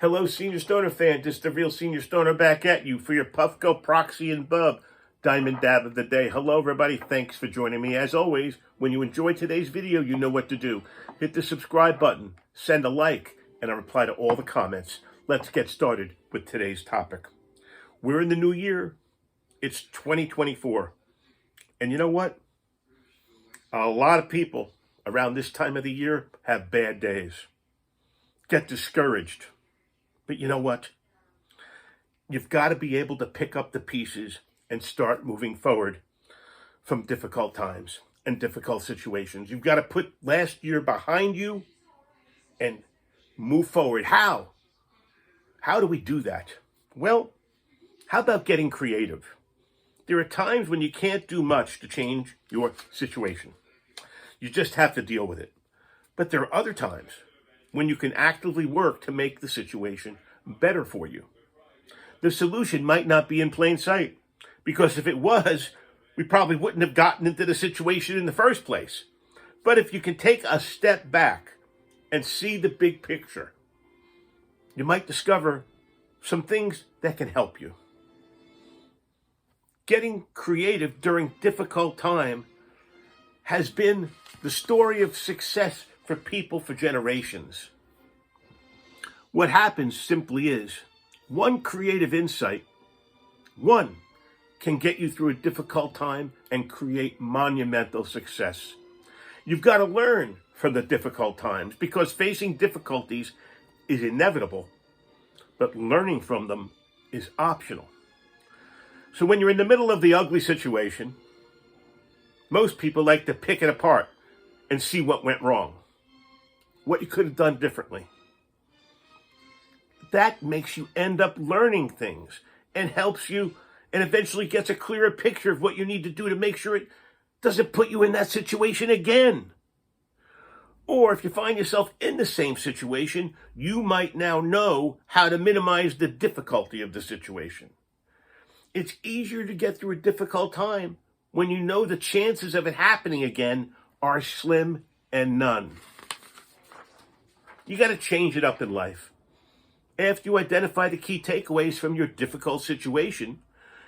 Hello, Senior Stoner fan. This is the real Senior Stoner back at you for your Puffco, Proxy, and Bub Diamond Dab of the Day. Hello, everybody. Thanks for joining me. As always, when you enjoy today's video, you know what to do. Hit the subscribe button, send a like, and I reply to all the comments. Let's get started with today's topic. We're in the new year. It's 2024. And you know what? A lot of people around this time of the year have bad days. Get discouraged. But you know what? You've got to be able to pick up the pieces and start moving forward from difficult times and difficult situations. You've got to put last year behind you and move forward. How? How do we do that? Well, how about getting creative? There are times when you can't do much to change your situation. You just have to deal with it. But there are other times when you can actively work to make the situation better for you. The solution might not be in plain sight, because if it was, we probably wouldn't have gotten into the situation in the first place. But if you can take a step back and see the big picture, you might discover some things that can help you. Getting creative during difficult time has been the story of success for people for generations. What happens simply is one creative insight, one can get you through a difficult time and create monumental success. You've got to learn from the difficult times because facing difficulties is inevitable, but learning from them is optional. So when you're in the middle of the ugly situation, most people like to pick it apart and see what went wrong, what you could have done differently. That makes you end up learning things and helps you and eventually gets a clearer picture of what you need to do to make sure it doesn't put you in that situation again. Or if you find yourself in the same situation, you might now know how to minimize the difficulty of the situation. It's easier to get through a difficult time when you know the chances of it happening again are slim and none. You got to change it up in life. After you identify the key takeaways from your difficult situation,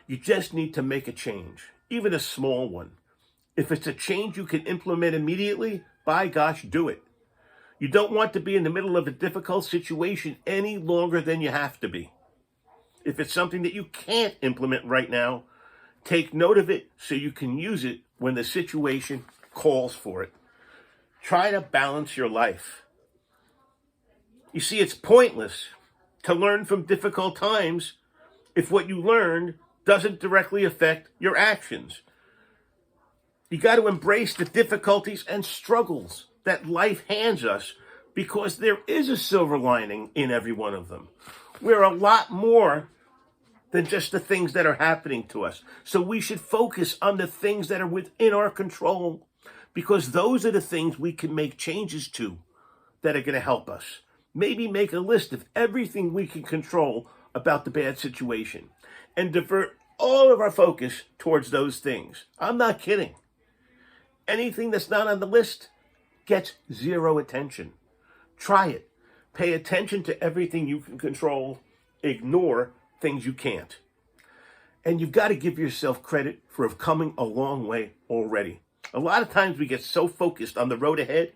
you just need to make a change, even a small one. If it's a change you can implement immediately, by gosh, do it. You don't want to be in the middle of a difficult situation any longer than you have to be. If it's something that you can't implement right now, take note of it so you can use it when the situation calls for it. Try to balance your life. You see, it's pointless to learn from difficult times if what you learned doesn't directly affect your actions. You got to embrace the difficulties and struggles that life hands us because there is a silver lining in every one of them. We're a lot more than just the things that are happening to us. So we should focus on the things that are within our control because those are the things we can make changes to that are going to help us. Maybe make a list of everything we can control about the bad situation and divert all of our focus towards those things. I'm not kidding. Anything that's not on the list gets zero attention. Try it. Pay attention to everything you can control. Ignore things you can't. And you've got to give yourself credit for coming a long way already. A lot of times we get so focused on the road ahead,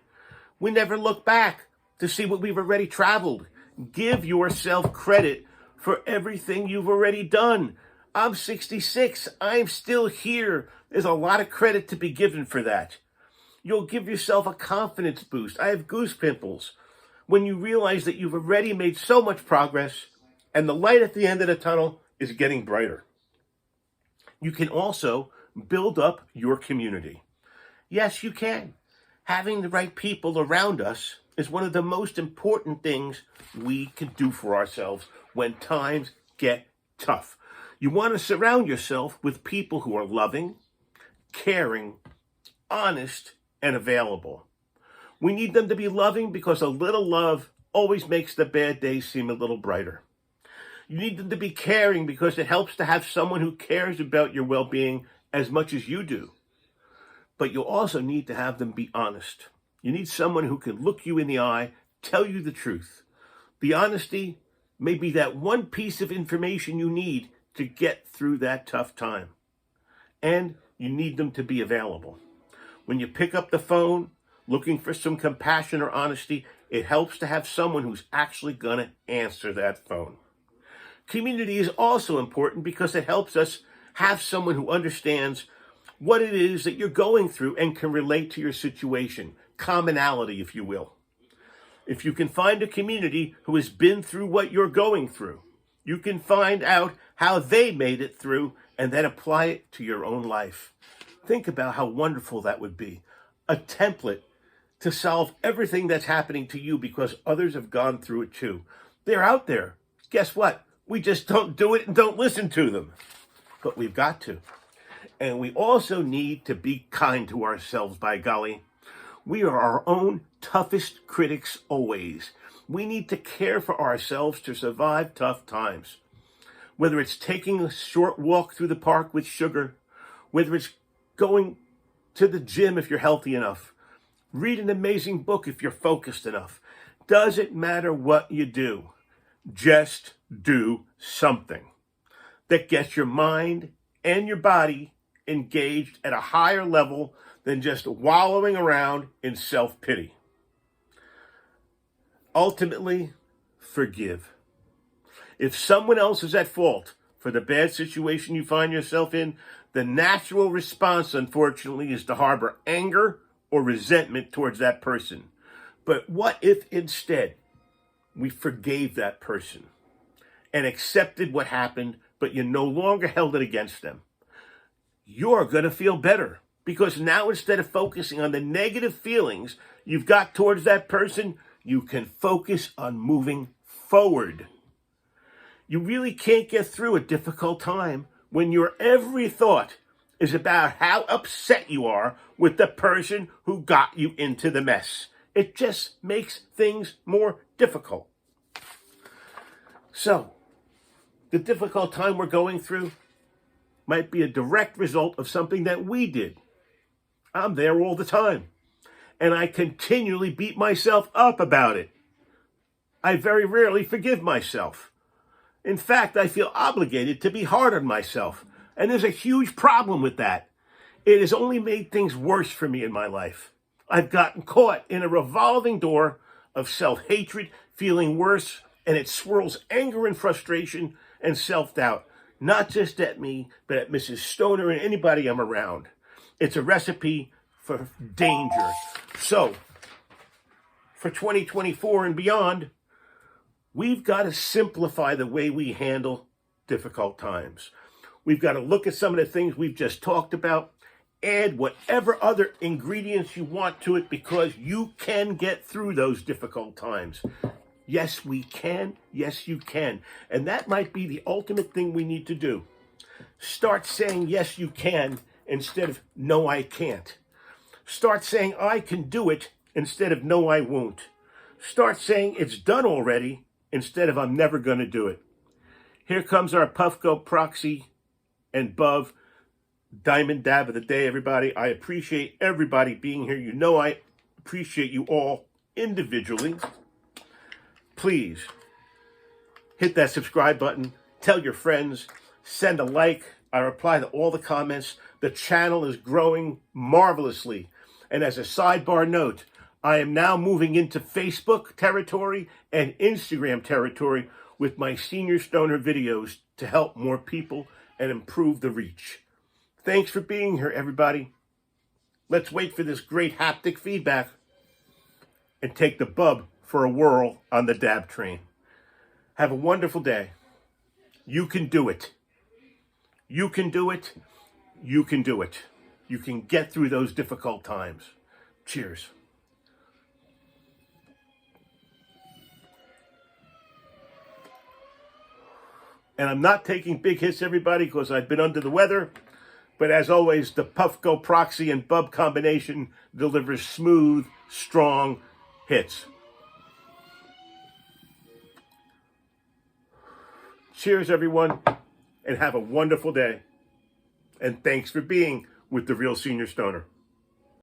we never look back to see what we've already traveled. Give yourself credit for everything you've already done. I'm 66. I'm still here. There's a lot of credit to be given for that. You'll give yourself a confidence boost. I have goose pimples when you realize that you've already made so much progress and the light at the end of the tunnel is getting brighter. You can also build up your community. Yes, you can. Having the right people around us is one of the most important things we can do for ourselves when times get tough. You want to surround yourself with people who are loving, caring, honest, and available. We need them to be loving because a little love always makes the bad days seem a little brighter. You need them to be caring because it helps to have someone who cares about your well-being as much as you do. But you also need to have them be honest. You need someone who can look you in the eye, tell you the truth. The honesty may be that one piece of information you need to get through that tough time. And you need them to be available. When you pick up the phone looking for some compassion or honesty, it helps to have someone who's actually going to answer that phone. Community is also important because it helps us have someone who understands what it is that you're going through and can relate to your situation. Commonality, if you will. If you can find a community who has been through what you're going through, you can find out how they made it through and then apply it to your own life. Think about how wonderful that would be. A template to solve everything that's happening to you because others have gone through it too. They're out there. Guess what? We just don't do it and don't listen to them. But we've got to. And we also need to be kind to ourselves, by golly. We are our own toughest critics always. We need to care for ourselves to survive tough times. Whether it's taking a short walk through the park with sugar, whether it's going to the gym if you're healthy enough, read an amazing book if you're focused enough. Doesn't matter what you do. Just do something that gets your mind and your body engaged at a higher level than just wallowing around in self-pity. Ultimately, forgive. If someone else is at fault for the bad situation you find yourself in, the natural response, unfortunately, is to harbor anger or resentment towards that person. But what if instead we forgave that person and accepted what happened, but you no longer held it against them? You're going to feel better because now instead of focusing on the negative feelings you've got towards that person, you can focus on moving forward. You really can't get through a difficult time when your every thought is about how upset you are with the person who got you into the mess. It just makes things more difficult. So, the difficult time we're going through might be a direct result of something that we did. I'm there all the time, and I continually beat myself up about it. I very rarely forgive myself. In fact, I feel obligated to be hard on myself, and there's a huge problem with that. It has only made things worse for me in my life. I've gotten caught in a revolving door of self-hatred, feeling worse, and it swirls anger and frustration and self-doubt, not just at me, but at Mrs. Stoner and anybody I'm around. It's a recipe for danger. So, for 2024 and beyond, we've got to simplify the way we handle difficult times. We've got to look at some of the things we've just talked about, add whatever other ingredients you want to it because you can get through those difficult times. Yes, we can. Yes, you can. And that might be the ultimate thing we need to do. Start saying, yes, you can, instead of, no, I can't. Start saying, I can do it, instead of, no, I won't. Start saying, it's done already, instead of, I'm never going to do it. Here comes our Puffco, Proxy, and Bub Diamond Dab of the Day, everybody. I appreciate everybody being here. You know I appreciate you all individually. Please hit that subscribe button. Tell your friends. Send a like. I reply to all the comments. The channel is growing marvelously. And as a sidebar note, I am now moving into Facebook territory and Instagram territory with my Senior Stoner videos to help more people and improve the reach. Thanks for being here, everybody. Let's wait for this great haptic feedback and take the bub for a whirl on the dab train. Have a wonderful day. You can do it. You can do it. You can do it. You can get through those difficult times. Cheers. And I'm not taking big hits, everybody, because I've been under the weather. But as always, the Puffco, Proxy, and Bub combination delivers smooth, strong hits. Cheers, everyone, and have a wonderful day. And thanks for being with the Real Senior Stoner.